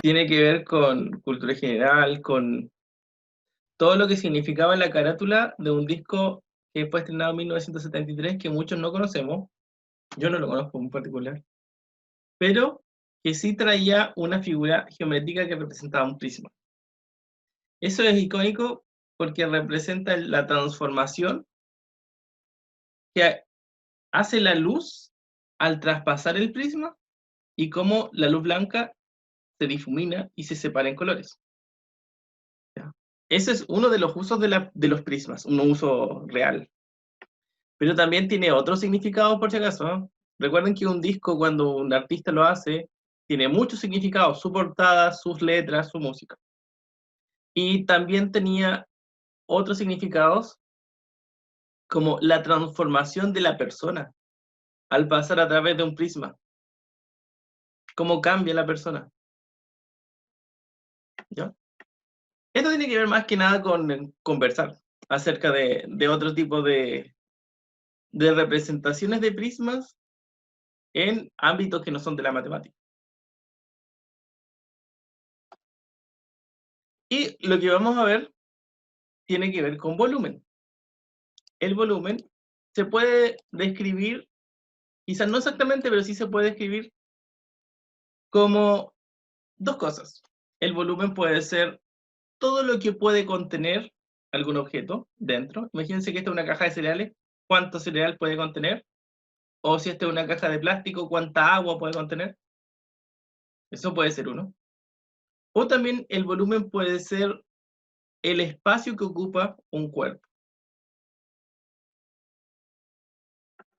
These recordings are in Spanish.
tiene que ver con cultura general, con todo lo que significaba la carátula de un disco que fue estrenado en 1973, que muchos no conocemos, yo no lo conozco en particular, pero que sí traía una figura geométrica que representaba un prisma. Eso es icónico porque representa la transformación que hace la luz al traspasar el prisma y cómo la luz blanca se difumina y se separa en colores. ¿Ya? Ese es uno de los usos de los prismas, un uso real. Pero también tiene otro significado, por si acaso, ¿no? Recuerden que un disco, cuando un artista lo hace, tiene muchos significados, su portada, sus letras, su música. Y también tenía otros significados, como la transformación de la persona al pasar a través de un prisma. Cómo cambia la persona. ¿Ya? Esto tiene que ver más que nada con conversar acerca de otro tipo de representaciones de prismas en ámbitos que no son de la matemática. Y lo que vamos a ver tiene que ver con volumen. El volumen se puede describir, quizás no exactamente, pero sí se puede describir como dos cosas. El volumen puede ser todo lo que puede contener algún objeto dentro. Imagínense que esta es una caja de cereales, ¿cuánto cereal puede contener? O si esta es una caja de plástico, ¿cuánta agua puede contener? Eso puede ser uno. O también el volumen puede ser el espacio que ocupa un cuerpo.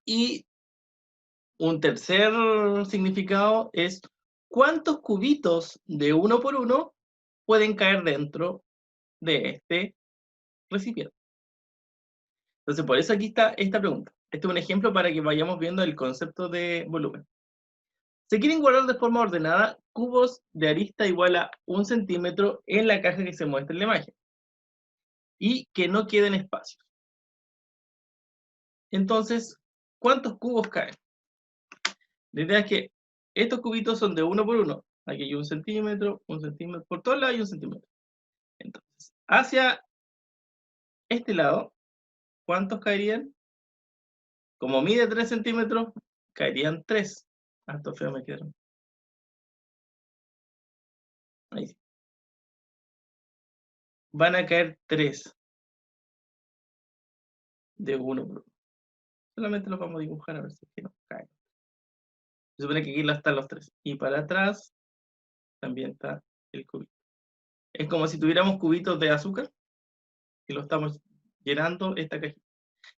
Y un tercer significado es cuántos cubitos de uno por uno pueden caer dentro de este recipiente. Entonces, por eso aquí está esta pregunta. Este es un ejemplo para que vayamos viendo el concepto de volumen. Se quieren guardar de forma ordenada cubos de arista igual a 1 centímetro en la caja que se muestra en la imagen. Y que no queden espacios. Entonces, ¿cuántos cubos caen? La idea es que estos cubitos son de uno por uno. Aquí hay 1 centímetro, 1 centímetro, por todos lados hay 1 centímetro. Entonces, hacia este lado, ¿cuántos caerían? Como mide 3 centímetros, caerían 3. Harto feo me quedaron. Ahí sí. Van a caer 3 de uno por uno. Solamente los vamos a dibujar a ver si es que nos caen. Se supone que aquí están los 3. Y para atrás también está el cubito. Es como si tuviéramos cubitos de azúcar y lo estamos llenando esta cajita.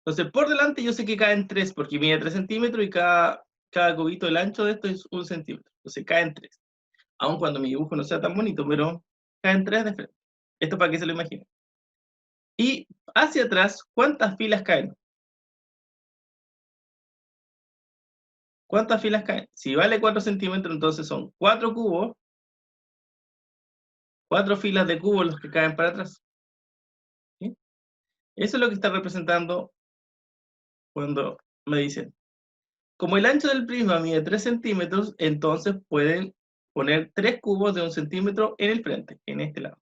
Entonces, por delante yo sé que caen 3 porque mide 3 centímetros y cada cubito, el ancho de esto es 1 centímetro. Entonces caen 3. Aun cuando mi dibujo no sea tan bonito, pero caen 3 de frente. Esto para que se lo imaginen. Y hacia atrás, ¿cuántas filas caen? ¿Cuántas filas caen? Si vale 4 centímetros, entonces son 4 cubos, 4 filas de cubos los que caen para atrás. ¿Sí? Eso es lo que está representando cuando me dicen, como el ancho del prisma mide 3 centímetros, entonces pueden poner 3 cubos de 1 centímetro en el frente, en este lado.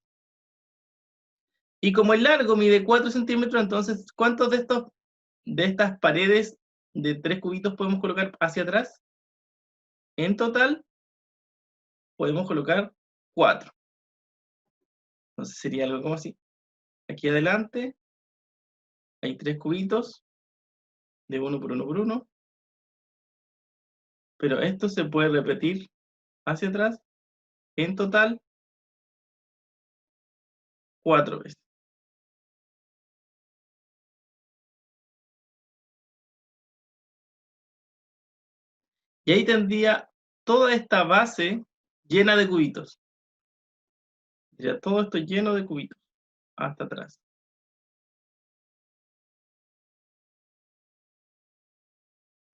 Y como el largo mide 4 centímetros, entonces, ¿cuántos de estas paredes de 3 cubitos podemos colocar hacia atrás? En total, podemos colocar 4. Entonces sería algo como así. Aquí adelante hay 3 cubitos de 1 por 1 por 1, pero esto se puede repetir hacia atrás, en total, 4 veces. Y ahí tendría toda esta base llena de cubitos. Ya todo esto lleno de cubitos, hasta atrás.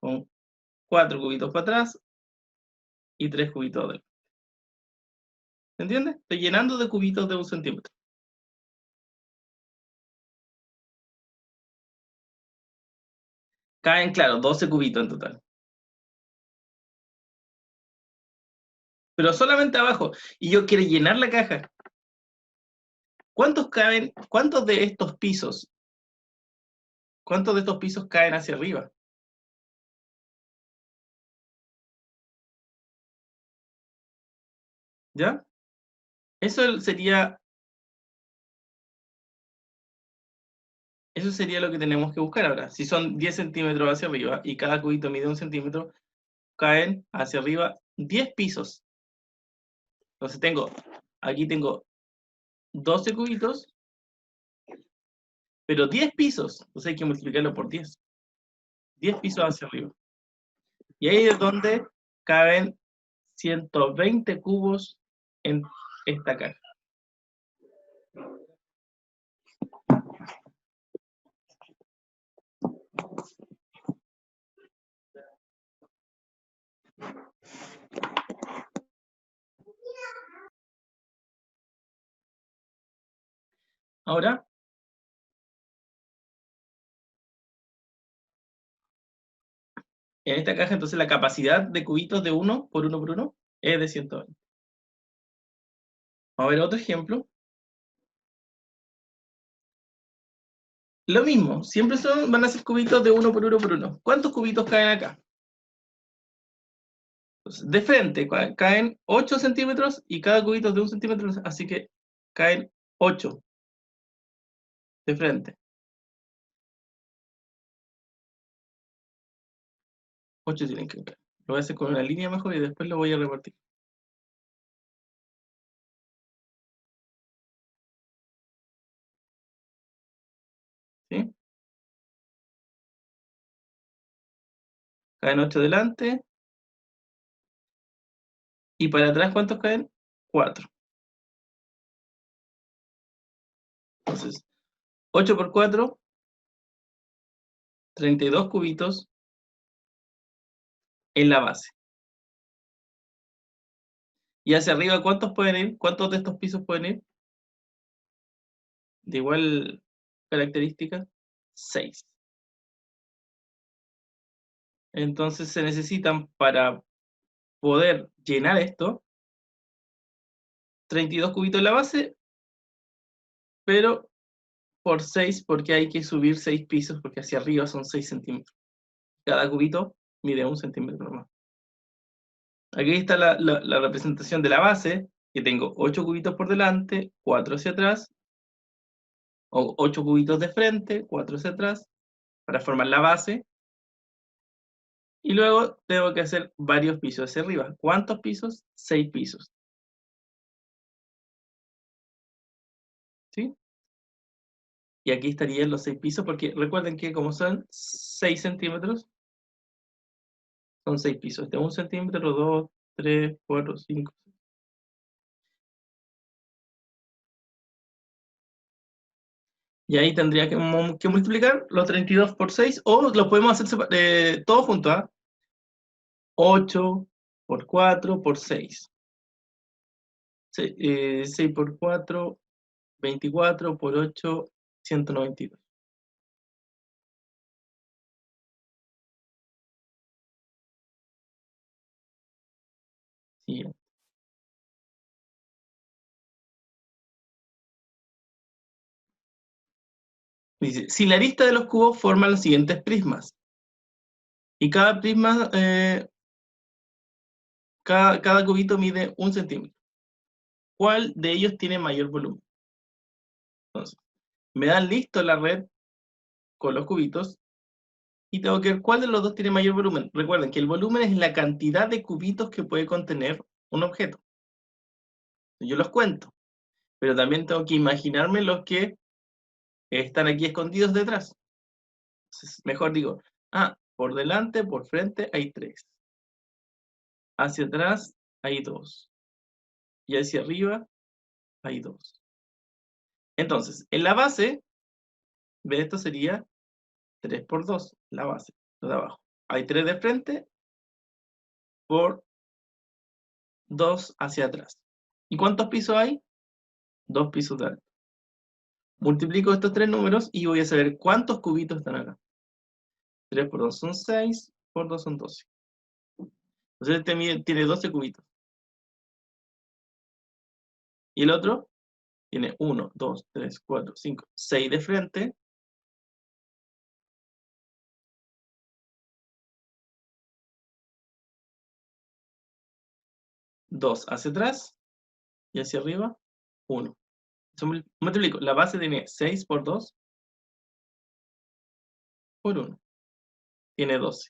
Con 4 cubitos para atrás y 3 cubitos adelante. ¿Se entiende? Estoy llenando de cubitos de 1 centímetro. Caen, claro, 12 cubitos en total. pero solamente abajo. Y yo quiero llenar la caja. ¿Cuántos caben? ¿Cuántos de estos pisos? ¿Cuántos de estos pisos caen hacia arriba? ¿Ya? Eso sería lo que tenemos que buscar ahora. Si son 10 centímetros hacia arriba y cada cubito mide 1 centímetro, caen hacia arriba 10 pisos. Entonces aquí tengo 12 cubitos, pero 10 pisos. Entonces hay que multiplicarlo por 10. 10 pisos hacia arriba. Y ahí es donde caben 120 cubos en esta caja. Ahora, en esta caja, entonces la capacidad de cubitos de 1 por 1 por 1 es de 120. Vamos a ver otro ejemplo. Lo mismo, siempre van a ser cubitos de 1 por 1 por 1. ¿Cuántos cubitos caen acá? Entonces, de frente caen 8 centímetros y cada cubito es de 1 centímetro, así que caen 8 de frente. 8 tienen que caer. Lo voy a hacer con una línea mejor y después lo voy a repartir. ¿Sí? Caen 8 delante. Y para atrás, ¿cuántos caen? 4. Entonces, 8 por 4, 32 cubitos en la base. Y hacia arriba, ¿cuántos pueden ir? ¿Cuántos de estos pisos pueden ir? De igual característica, 6. Entonces se necesitan para poder llenar esto, 32 cubitos en la base, pero por 6 porque hay que subir 6 pisos, porque hacia arriba son 6 centímetros. Cada cubito mide 1 centímetro más. Aquí está la representación de la base, que tengo 8 cubitos por delante, 4 hacia atrás, o 8 cubitos de frente, 4 hacia atrás, para formar la base. Y luego tengo que hacer varios pisos hacia arriba. ¿Cuántos pisos? 6 pisos. ¿Sí? Y aquí estarían los 6 pisos, porque recuerden que como son 6 centímetros, son 6 pisos. De 1 centímetro, 2, 3, 4, 5. Y ahí tendría que multiplicar los 32 por 6, o lo podemos hacer todo junto, ¿ah? 8 por 4 por 6. 6 por 4, 24 por 8, 192. Siguiente. Dice, si la arista de los cubos forma los siguientes prismas, y cada prisma, cada cubito mide 1 centímetro, ¿cuál de ellos tiene mayor volumen? Entonces, me dan listo la red con los cubitos, y tengo que ver cuál de los dos tiene mayor volumen. Recuerden que el volumen es la cantidad de cubitos que puede contener un objeto. Yo los cuento, pero también tengo que imaginarme los que están aquí escondidos detrás. Entonces, mejor digo, por delante, por frente hay 3. Hacia atrás hay 2. Y hacia arriba hay 2. Entonces, en la base de esto sería 3 por 2, la base, lo de abajo. Hay 3 de frente por 2 hacia atrás. ¿Y cuántos pisos hay? 2 pisos de alto. Multiplico estos 3 números y voy a saber cuántos cubitos están acá. 3 por 2 son 6, por 2 son 12. Entonces este tiene 12 cubitos. Y el otro tiene 1, 2, 3, 4, 5, 6 de frente. 2 hacia atrás y hacia arriba, 1. Multiplico. La base tiene 6 por 2 por 1. Tiene 12.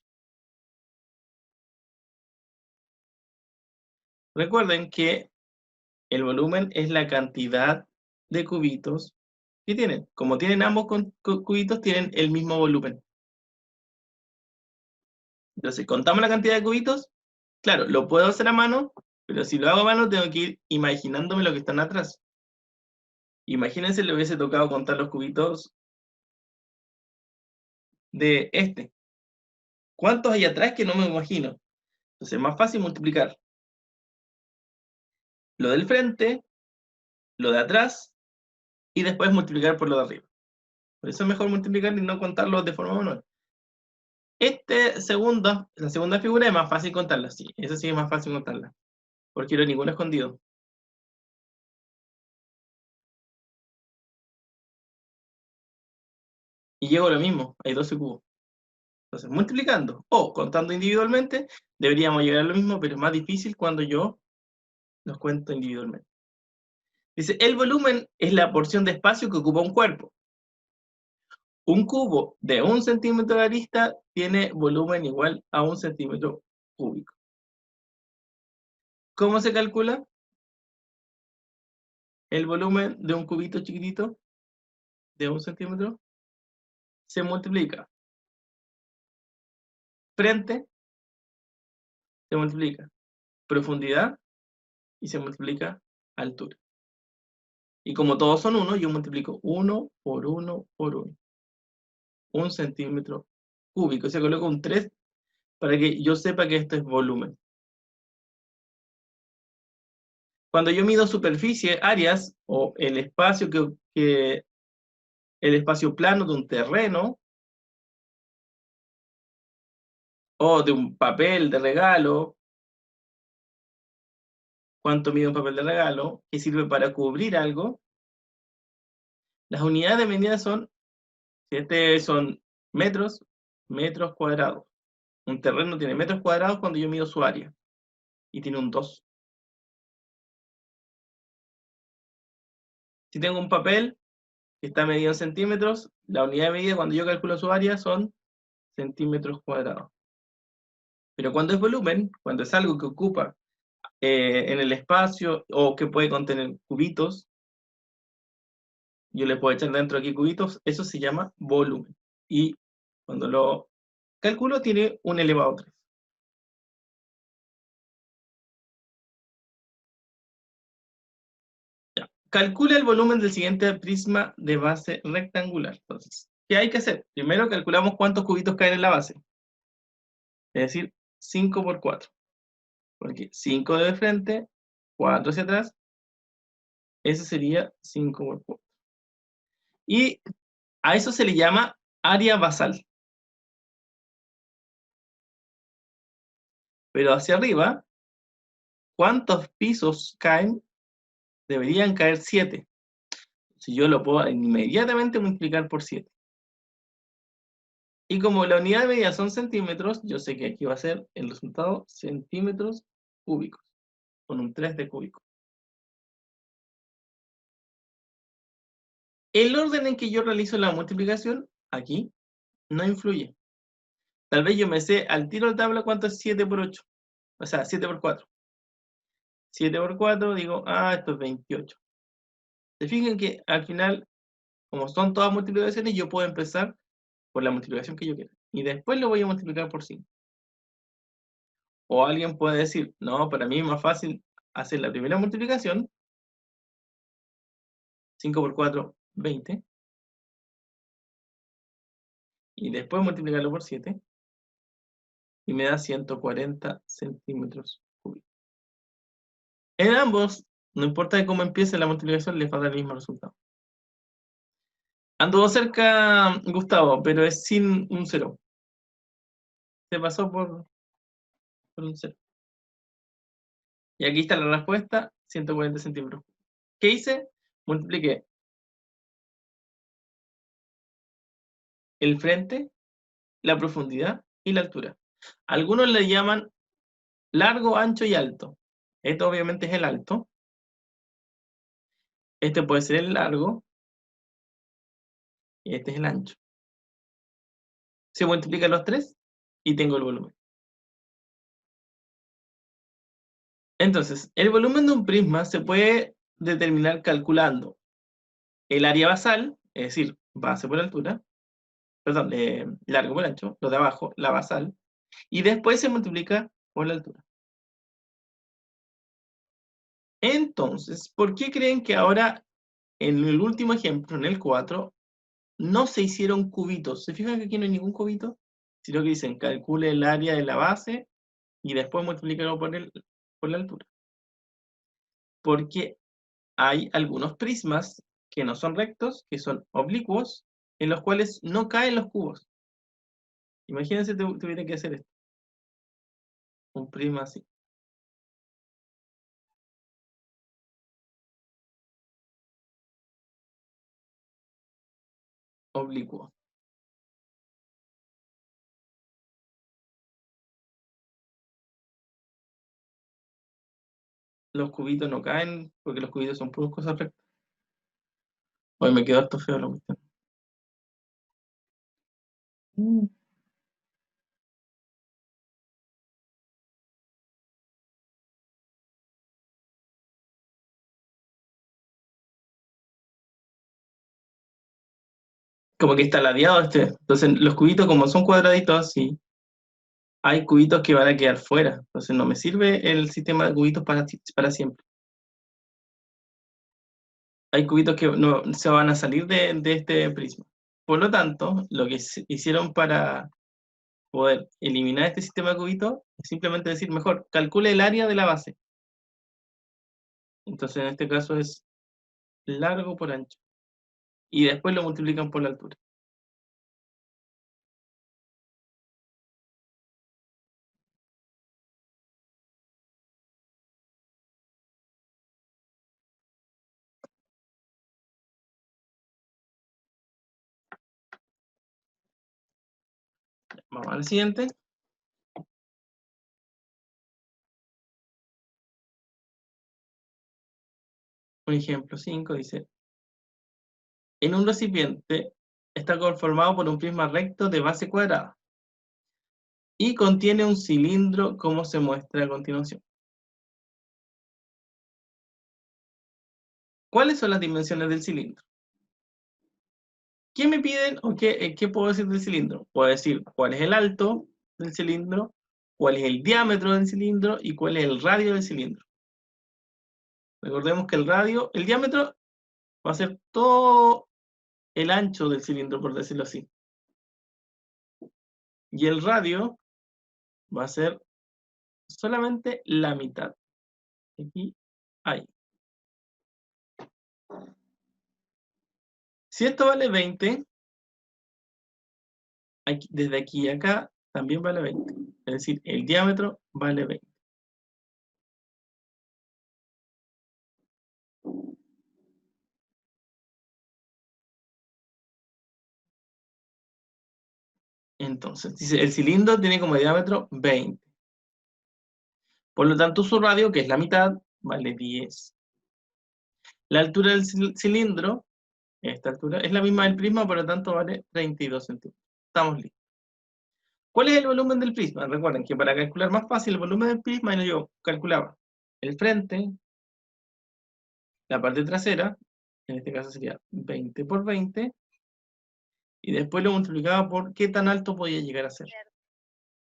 Recuerden que el volumen es la cantidad de cubitos que tienen. Como tienen ambos cubitos, tienen el mismo volumen. Entonces, contamos la cantidad de cubitos. Claro, lo puedo hacer a mano, pero si lo hago a mano, tengo que ir imaginándome lo que están atrás. Imagínense, le hubiese tocado contar los cubitos de este. ¿Cuántos hay atrás que no me imagino? Entonces, es más fácil multiplicar lo del frente, lo de atrás, y después multiplicar por lo de arriba. Por eso es mejor multiplicar y no contarlos de forma manual. La segunda figura es más fácil contarla, sí. Esa sí es más fácil contarla. Porque no hay ninguno escondido. Y llego a lo mismo, hay 12 cubos. Entonces, multiplicando o contando individualmente, deberíamos llegar a lo mismo, pero es más difícil cuando yo los cuento individualmente. Dice, el volumen es la porción de espacio que ocupa un cuerpo. Un cubo de 1 centímetro de arista tiene volumen igual a 1 centímetro cúbico. ¿Cómo se calcula el volumen de un cubito chiquitito de 1 centímetro? Se multiplica frente, se multiplica profundidad y se multiplica altura. Y como todos son 1, yo multiplico 1 por 1 por 1. 1 centímetro cúbico. Se coloca un 3 para que yo sepa que esto es volumen. Cuando yo mido superficie, áreas, o el espacio el espacio plano de un terreno, o de un papel de regalo, cuánto mide un papel de regalo, que sirve para cubrir algo, las unidades de medida son, si este son metros, metros cuadrados. Un terreno tiene metros cuadrados cuando yo mido su área, y tiene un 2. Si tengo un papel que está medido en centímetros, la unidad de medida cuando yo calculo su área son centímetros cuadrados. Pero cuando es volumen, cuando es algo que ocupa en el espacio o que puede contener cubitos, yo le puedo echar dentro aquí cubitos, eso se llama volumen. Y cuando lo calculo tiene un elevado 3. Ya. Calcula el volumen del siguiente prisma de base rectangular. Entonces, ¿qué hay que hacer? Primero calculamos cuántos cubitos caen en la base. Es decir, 5 por 4. Porque 5 de frente, 4 hacia atrás, ese sería 5 por 4. Y a eso se le llama área basal. Pero hacia arriba, ¿cuántos pisos caen? Deberían caer 7. Si yo lo puedo inmediatamente multiplicar por 7. Y como la unidad de medida son centímetros, yo sé que aquí va a ser el resultado centímetros cúbicos, con un 3 de cúbico. El orden en que yo realizo la multiplicación, aquí, no influye. Tal vez yo me sé al tiro de tabla cuánto es 7 por 8. O sea, 7 por 4. 7 por 4, digo, esto es 28. Se fijan que al final, como son todas multiplicaciones, yo puedo empezar por la multiplicación que yo quiera. Y después lo voy a multiplicar por 5. O alguien puede decir, no, para mí es más fácil hacer la primera multiplicación, 5 por 4, 20, y después multiplicarlo por 7, y me da 140 centímetros cúbicos. En ambos, no importa cómo empiece la multiplicación, les va a dar el mismo resultado. Anduvo cerca Gustavo, pero es sin un 0. Se pasó por un 0. Y aquí está la respuesta, 140 centímetros. ¿Qué hice? Multipliqué el frente, la profundidad y la altura. Algunos le llaman largo, ancho y alto. Esto obviamente es el alto. Este puede ser el largo y este es el ancho. Se multiplican los tres y tengo el volumen. Entonces, el volumen de un prisma se puede determinar calculando el área basal, es decir, base por altura, perdón, largo por ancho, lo de abajo, la basal, y después se multiplica por la altura. Entonces, ¿por qué creen que ahora, en el último ejemplo, en el 4, no se hicieron cubitos? ¿Se fijan que aquí no hay ningún cubito? Sino que dicen, calcule el área de la base y después multiplícalo por la altura. Porque hay algunos prismas que no son rectos, que son oblicuos, en los cuales no caen los cubos. Imagínense tuviera que hacer esto. Un prisma así. Oblicuo. Los cubitos no caen porque los cubitos son puras cosas rectas. Hoy me quedó harto feo la cuestión. Mm. Como que está ladeado este. Entonces, los cubitos, como son cuadraditos así, hay cubitos que van a quedar fuera. Entonces, no me sirve el sistema de cubitos para siempre. Hay cubitos que no se van a salir de este prisma. Por lo tanto, lo que hicieron para poder eliminar este sistema de cubitos es simplemente decir, mejor, calcule el área de la base. Entonces, en este caso es largo por ancho. Y después lo multiplican por la altura. Vamos al siguiente. Un ejemplo 5 dice, en un recipiente está conformado por un prisma recto de base cuadrada y contiene un cilindro como se muestra a continuación. ¿Cuáles son las dimensiones del cilindro? ¿Qué me piden o qué puedo decir del cilindro? Puedo decir cuál es el alto del cilindro, cuál es el diámetro del cilindro y cuál es el radio del cilindro. Recordemos que el diámetro va a ser todo el ancho del cilindro, por decirlo así. Y el radio va a ser solamente la mitad. Aquí, ahí. Si esto vale 20, desde aquí a acá también vale 20. Es decir, el diámetro vale 20. Entonces, dice, el cilindro tiene como diámetro 20. Por lo tanto, su radio, que es la mitad, vale 10. La altura del cilindro, esta altura, es la misma del prisma, por lo tanto vale 32 centímetros. Estamos listos. ¿Cuál es el volumen del prisma? Recuerden que para calcular más fácil el volumen del prisma, yo calculaba el frente, la parte trasera, en este caso sería 20 por 20, y después lo multiplicaba por qué tan alto podía llegar a ser.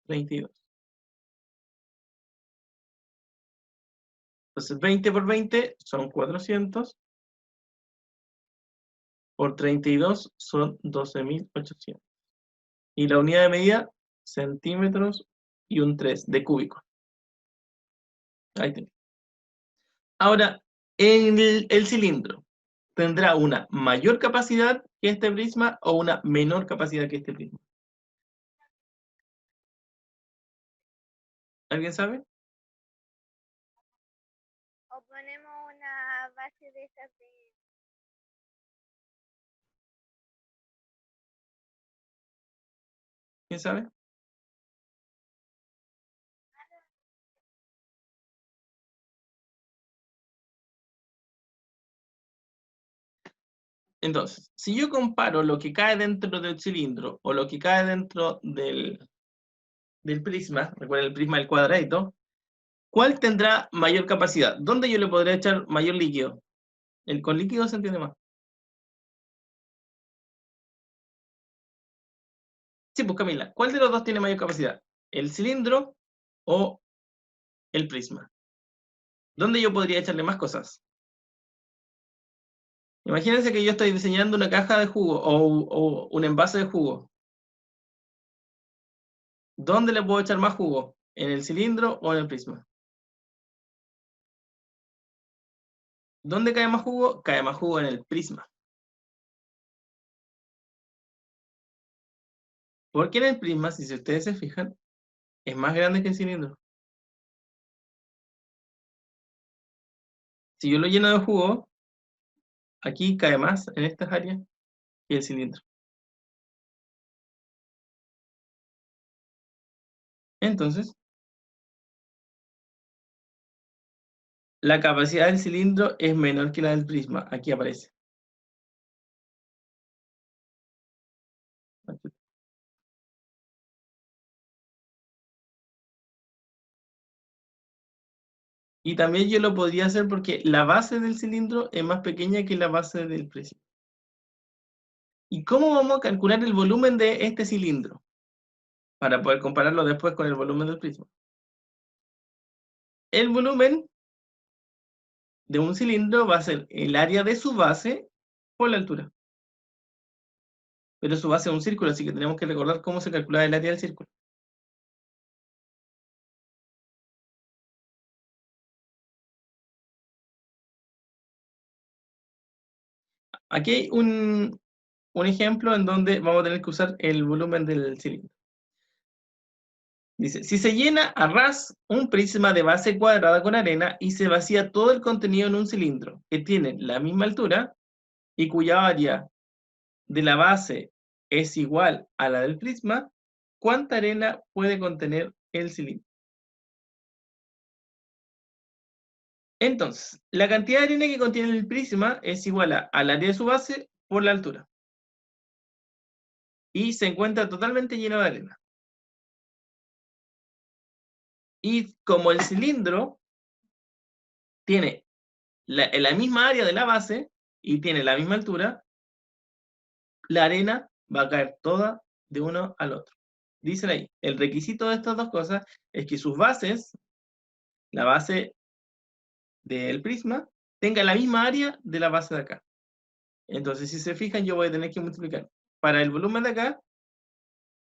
32. Entonces 20 por 20 son 400, por 32 son 12.800. Y la unidad de medida, centímetros y un 3 de cúbico. Ahí tenés. Ahora, el cilindro tendrá una mayor capacidad que este prisma o una menor capacidad que este prisma. ¿Alguien sabe? O ponemos una base de esas de... ¿Quién sabe? Entonces, si yo comparo lo que cae dentro del cilindro o lo que cae dentro del prisma, recuerden el prisma del cuadradito, ¿cuál tendrá mayor capacidad? ¿Dónde yo le podría echar mayor líquido? Con líquido se entiende más. Sí, pues Camila, ¿cuál de los dos tiene mayor capacidad? ¿El cilindro o el prisma? ¿Dónde yo podría echarle más cosas? Imagínense que yo estoy diseñando una caja de jugo o un envase de jugo. ¿Dónde le puedo echar más jugo? ¿En el cilindro o en el prisma? ¿Dónde cae más jugo? Cae más jugo en el prisma. Porque en el prisma, si ustedes se fijan, es más grande que el cilindro. Si yo lo lleno de jugo, aquí cae más en estas áreas que el cilindro. Entonces, la capacidad del cilindro es menor que la del prisma. Aquí aparece. Y también yo lo podría hacer porque la base del cilindro es más pequeña que la base del prisma. ¿Y cómo vamos a calcular el volumen de este cilindro? Para poder compararlo después con el volumen del prisma. El volumen de un cilindro va a ser el área de su base por la altura. Pero su base es un círculo, así que tenemos que recordar cómo se calcula el área del círculo. Aquí hay un ejemplo en donde vamos a tener que usar el volumen del cilindro. Dice, si se llena a ras un prisma de base cuadrada con arena y se vacía todo el contenido en un cilindro que tiene la misma altura y cuya área de la base es igual a la del prisma, ¿cuánta arena puede contener el cilindro? Entonces, la cantidad de arena que contiene el prisma es igual al área de su base por la altura. Y se encuentra totalmente lleno de arena. Y como el cilindro tiene la misma área de la base y tiene la misma altura, la arena va a caer toda de uno al otro. Dicen ahí, el requisito de estas dos cosas es que sus bases, la base del prisma, tenga la misma área de la base de acá. Entonces, si se fijan, yo voy a tener que multiplicar para el volumen de acá,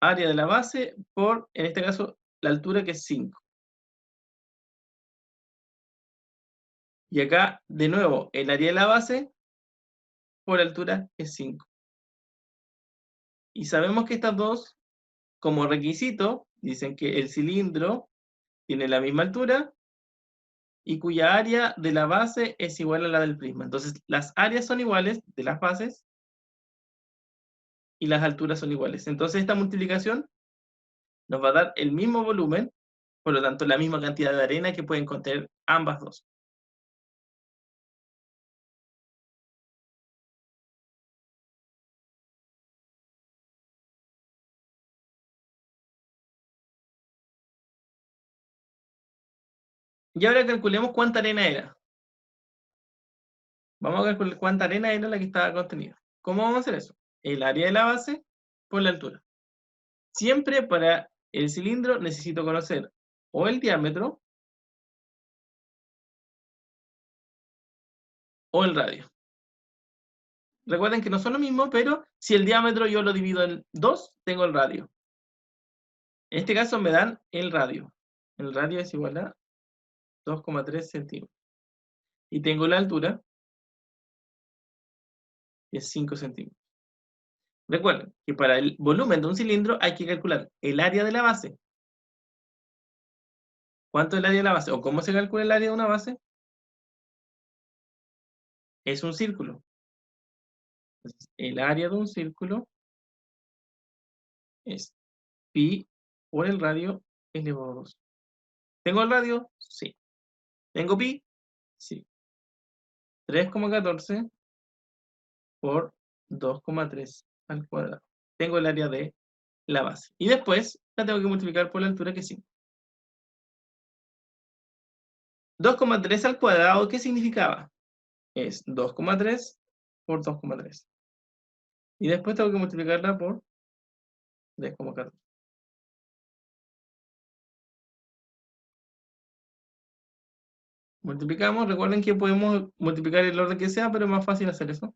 área de la base por, en este caso, la altura que es 5. Y acá, de nuevo, el área de la base por altura es 5. Y sabemos que estas dos, como requisito, dicen que el cilindro tiene la misma altura y cuya área de la base es igual a la del prisma. Entonces, las áreas son iguales de las bases y las alturas son iguales. Entonces, esta multiplicación nos va a dar el mismo volumen, por lo tanto, la misma cantidad de arena que pueden contener ambas dos. Y ahora calculemos cuánta arena era. Vamos a calcular cuánta arena era la que estaba contenida. ¿Cómo vamos a hacer eso? El área de la base por la altura. Siempre para el cilindro necesito conocer o el diámetro o el radio. Recuerden que no son lo mismo, pero si el diámetro yo lo divido en 2, tengo el radio. En este caso me dan el radio. El radio es igual a 2,3 centímetros. Y tengo la altura, que es 5 centímetros. Recuerden que para el volumen de un cilindro hay que calcular el área de la base. ¿Cuánto es el área de la base? ¿O cómo se calcula el área de una base? es un círculo. Entonces, el área de un círculo es pi por el radio elevado a 2. ¿Tengo el radio? Sí. ¿Tengo pi? Sí. 3,14 por 2,3 al cuadrado. Tengo el área de la base. Y después la tengo que multiplicar por la altura, que es 5. 2,3 al cuadrado, ¿qué significaba? Es 2,3 por 2,3. Y después tengo que multiplicarla por 3,14. Multiplicamos, recuerden que podemos multiplicar el orden que sea, pero es más fácil hacer eso.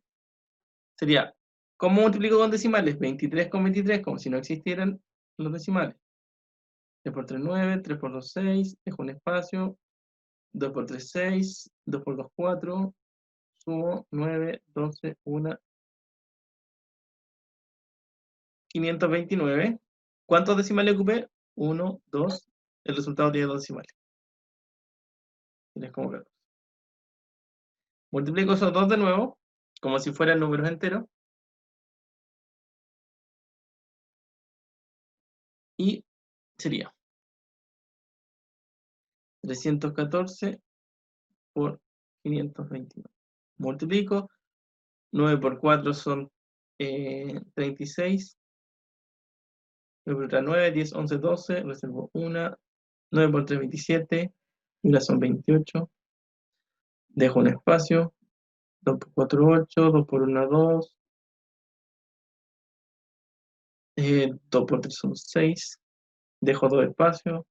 Sería, ¿cómo multiplico con decimales? 23 con 23, como si no existieran los decimales. 3 por 3, 9, 3 por 2, 6, dejo un espacio, 2 por 3, 6, 2 por 2, 4, sumo 9, 12, 1, 529. ¿Cuántos decimales ocupé? 1, 2, el resultado tiene 2 decimales. Tienes como 14. Multiplico esos dos de nuevo, como si fueran números enteros, y sería 314 por 529. Multiplico, 9 por 4 son 36, 9 por otra 9, 10, 11, 12, reservo 1, 9 por 3, 27, y una son 28, dejo un espacio, 2 por 4, 8, 2 por 1, 2, 2 por 3 son 6, dejo 2 espacios,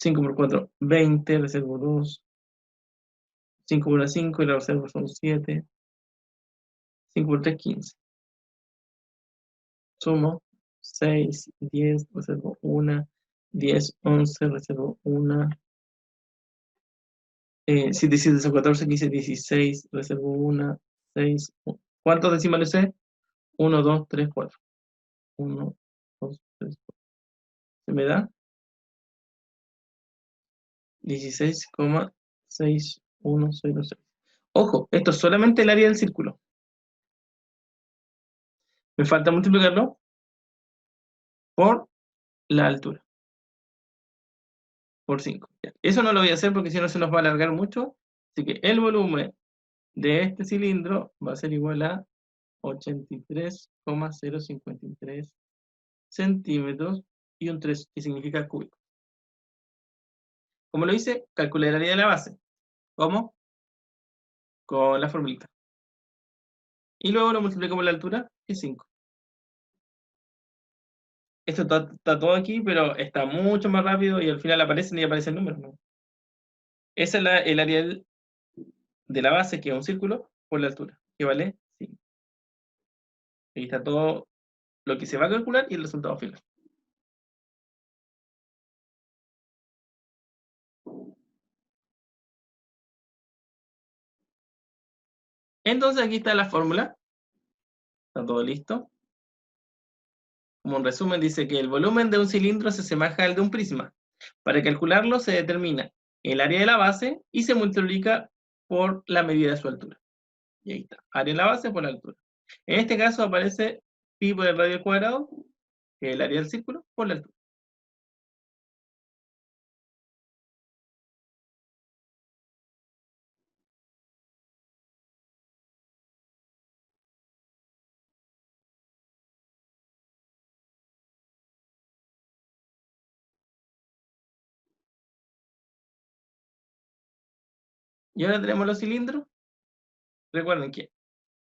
5 por 4, 20, reservo 2, 5 por 1, 5, y la reserva son 7, 5 por 3, 15. Sumo 6, 10, reservo 1, 10, 11, reservo 1, 7, 7 son 14, 15, 16, reservo 1, 6. ¿Cuántos decimales es? 1, 2, 3, 4. 1, 2, 3, 4. Se me da 16,6106. Ojo, esto es solamente el área del círculo. Me falta multiplicarlo por la altura, por 5. Eso no lo voy a hacer porque si no se nos va a alargar mucho. Así que el volumen de este cilindro va a ser igual a 83,053 centímetros y un 3, que significa cúbico. Como lo hice, calculé el área de la base. ¿Cómo? Con la formulita. Y luego lo multiplico por la altura, que es 5. Esto está todo aquí, pero está mucho más rápido y al final aparecen y aparece el número, ¿no? Esa es el área de la base, que es un círculo, por la altura, que vale 5. Ahí está todo lo que se va a calcular y el resultado final. Entonces aquí está la fórmula. Está todo listo. Como un resumen, dice que el volumen de un cilindro se asemeja al de un prisma. Para calcularlo se determina el área de la base y se multiplica por la medida de su altura. Y ahí está, área de la base por la altura. En este caso aparece pi por el radio al cuadrado, que es el área del círculo, por la altura. Y ahora tenemos los cilindros. Recuerden que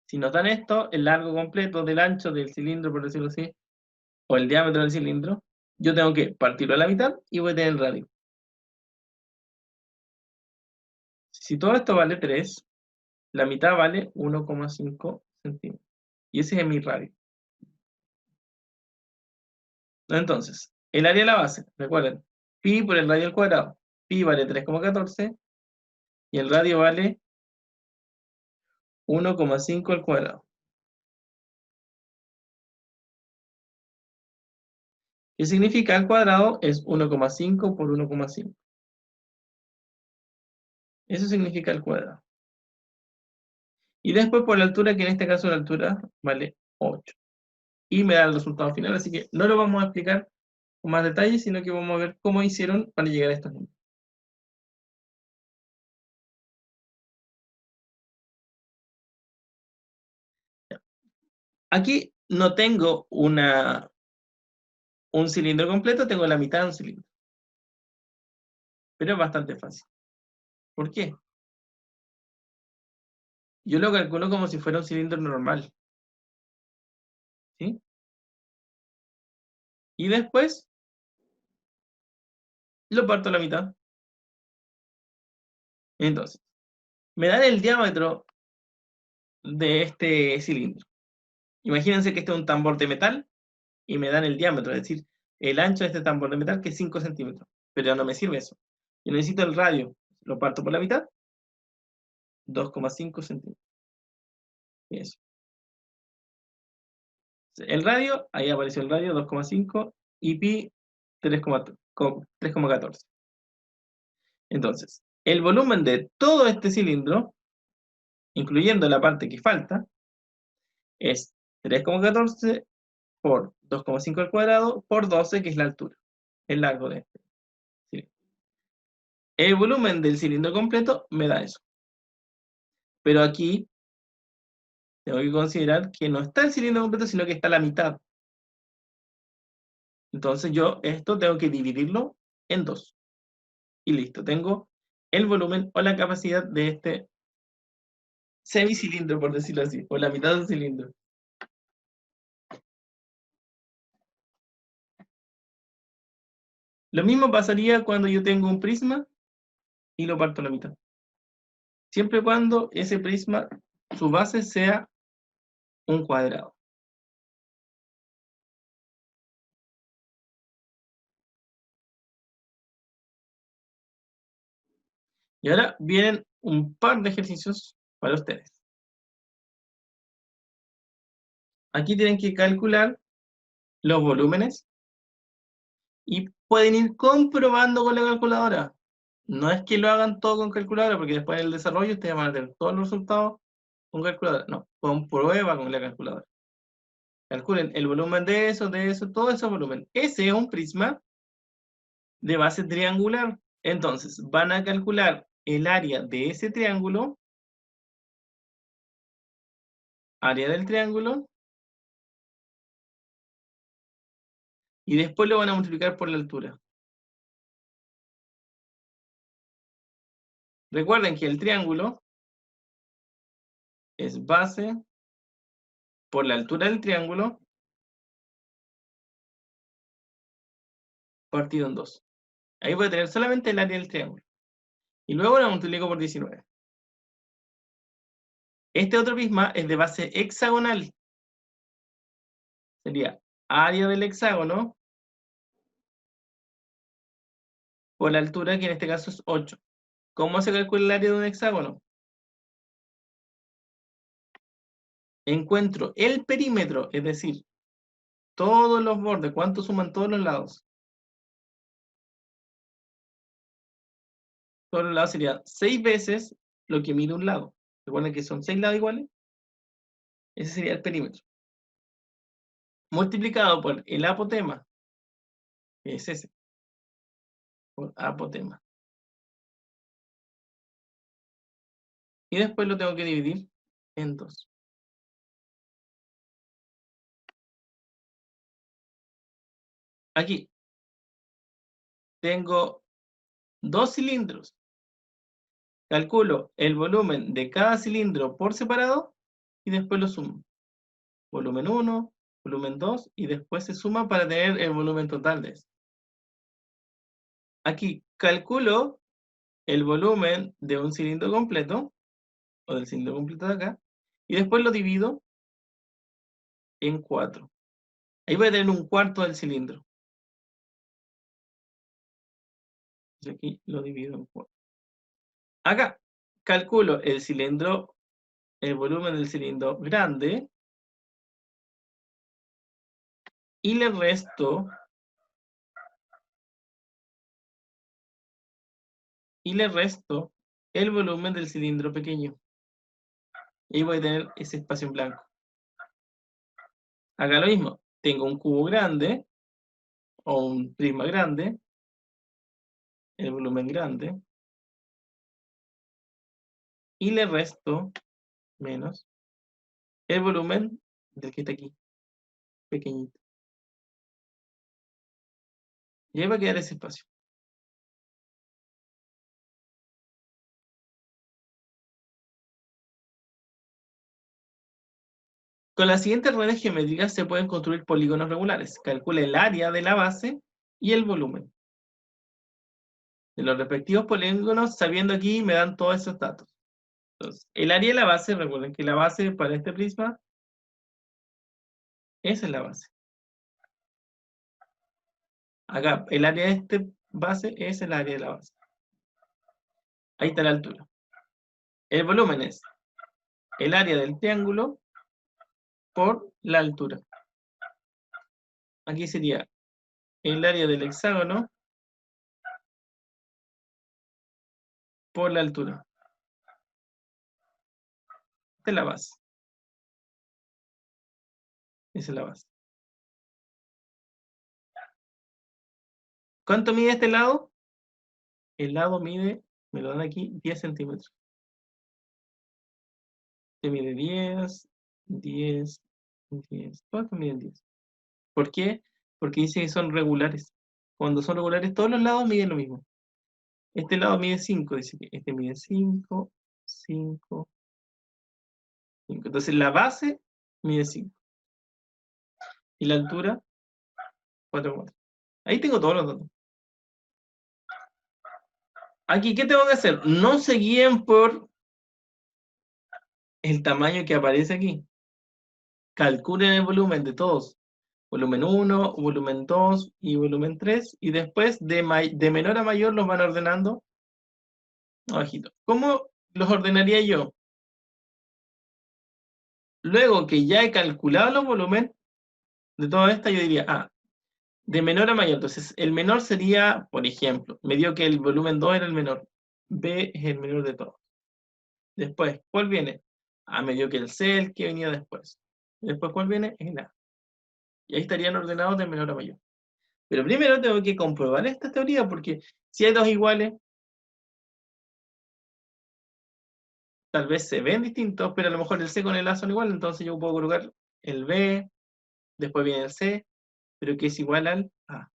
si nos dan esto, el largo completo del ancho del cilindro, por decirlo así, o el diámetro del cilindro, yo tengo que partirlo a la mitad y voy a tener el radio. Si todo esto vale 3, la mitad vale 1,5 centímetros. Y ese es mi radio. Entonces, el área de la base, recuerden, pi por el radio al cuadrado. Pi vale 3,14 y el radio vale 1,5 al cuadrado. ¿Qué significa? Al cuadrado es 1,5 por 1,5. Eso significa el cuadrado. Y después por la altura, que en este caso la altura vale 8. Y me da el resultado final, así que no lo vamos a explicar con más detalle, sino que vamos a ver cómo hicieron para llegar a estos números. Aquí no tengo un cilindro completo, tengo la mitad de un cilindro. Pero es bastante fácil. ¿Por qué? Yo lo calculo como si fuera un cilindro normal. ¿Sí? Y después lo parto a la mitad. Entonces, me dan el diámetro de este cilindro. Imagínense que este es un tambor de metal y me dan el diámetro, es decir, el ancho de este tambor de metal, que es 5 centímetros. Pero ya no me sirve eso. Yo necesito el radio. Lo parto por la mitad, 2,5 centímetros. Y eso. El radio, ahí apareció el radio, 2,5, y pi, 3,14. Entonces, el volumen de todo este cilindro, incluyendo la parte que falta, es 3,14 por 2,5 al cuadrado por 12, que es la altura, el largo de este cilindro. El volumen del cilindro completo me da eso. Pero aquí tengo que considerar que no está el cilindro completo, sino que está la mitad. Entonces yo esto tengo que dividirlo en 2. Y listo, tengo el volumen o la capacidad de este semicilindro, por decirlo así, o la mitad de un cilindro. Lo mismo pasaría cuando yo tengo un prisma y lo parto a la mitad. Siempre y cuando ese prisma, su base sea un cuadrado. Y ahora vienen un par de ejercicios para ustedes. Aquí tienen que calcular los volúmenes y pueden ir comprobando con la calculadora. No es que lo hagan todo con calculadora, porque después en el desarrollo ustedes van a tener todos los resultados con calculadora. No, comprueba con la calculadora. Calculen el volumen de eso, todo ese volumen. Ese es un prisma de base triangular. Entonces, van a calcular el área de ese triángulo, área del triángulo, y después lo van a multiplicar por la altura. Recuerden que el triángulo es base por la altura del triángulo partido en 2. Ahí voy a tener solamente el área del triángulo. Y luego lo multiplico por 19. Este otro prisma es de base hexagonal. Sería área del hexágono por la altura, que en este caso es 8. ¿Cómo se calcula el área de un hexágono? Encuentro el perímetro, es decir, todos los bordes, ¿cuánto suman todos los lados? Todos los lados sería 6 veces lo que mide un lado. Recuerden que son 6 lados iguales. Ese sería el perímetro. Multiplicado por el apotema, que es ese, por apotema. Y después lo tengo que dividir en 2. Aquí tengo 2 cilindros. Calculo el volumen de cada cilindro por separado y después lo sumo. Volumen 1, volumen 2, y después se suma para tener el volumen total de eso. Aquí calculo el volumen de un cilindro completo, o del cilindro completo de acá, y después lo divido en 4. Ahí voy a tener un cuarto del cilindro. Y aquí lo divido en 4. Acá calculo el cilindro, el volumen del cilindro grande, y le resto el volumen del cilindro pequeño. Y voy a tener ese espacio en blanco. Acá lo mismo. Tengo un cubo grande o un prisma grande, el volumen grande, y le resto menos el volumen del que está aquí, pequeñito. Y ahí va a quedar ese espacio. Con las siguientes redes geométricas se pueden construir polígonos regulares. Calcule el área de la base y el volumen de los respectivos polígonos, sabiendo aquí me dan todos esos datos. Entonces, el área de la base, recuerden que la base para este prisma, esa es la base. Acá, el área de este base es el área de la base. Ahí está la altura. El volumen es el área del triángulo por la altura. Aquí sería el área del hexágono por la altura. Esta es la base. Esa es la base. ¿Cuánto mide este lado? El lado mide, me lo dan aquí, 10 centímetros. Este mide 10, 10, 10. Todos estos miden 10. ¿Por qué? Porque dice que son regulares. Cuando son regulares, todos los lados miden lo mismo. Este lado mide 5, dice que este mide 5, 5, 5. Entonces la base mide 5. Y la altura, 4, 4. Ahí tengo todos los datos. Aquí, ¿qué tengo que hacer? No se guíen por el tamaño que aparece aquí. Calculen el volumen de todos. Volumen 1, volumen 2 y volumen 3. Y después, de menor a mayor, los van ordenando abajito. ¿Cómo los ordenaría yo? Luego que ya he calculado los volúmenes de toda esta, yo diría, de menor a mayor. Entonces, el menor sería, por ejemplo, me dio que el volumen 2 era el menor. B es el menor de todos. Después, ¿cuál viene? Me dio que el C es el que venía después. Después, ¿cuál viene? El A. Y ahí estarían ordenados de menor a mayor. Pero primero tengo que comprobar esta teoría, porque si hay dos iguales, tal vez se ven distintos, pero a lo mejor el C con el A son iguales, entonces yo puedo colocar el B, después viene el C, pero que es igual al A.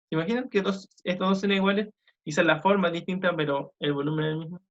¿Se imaginan que estos dos son iguales? Quizás la forma es distinta, pero el volumen es el mismo.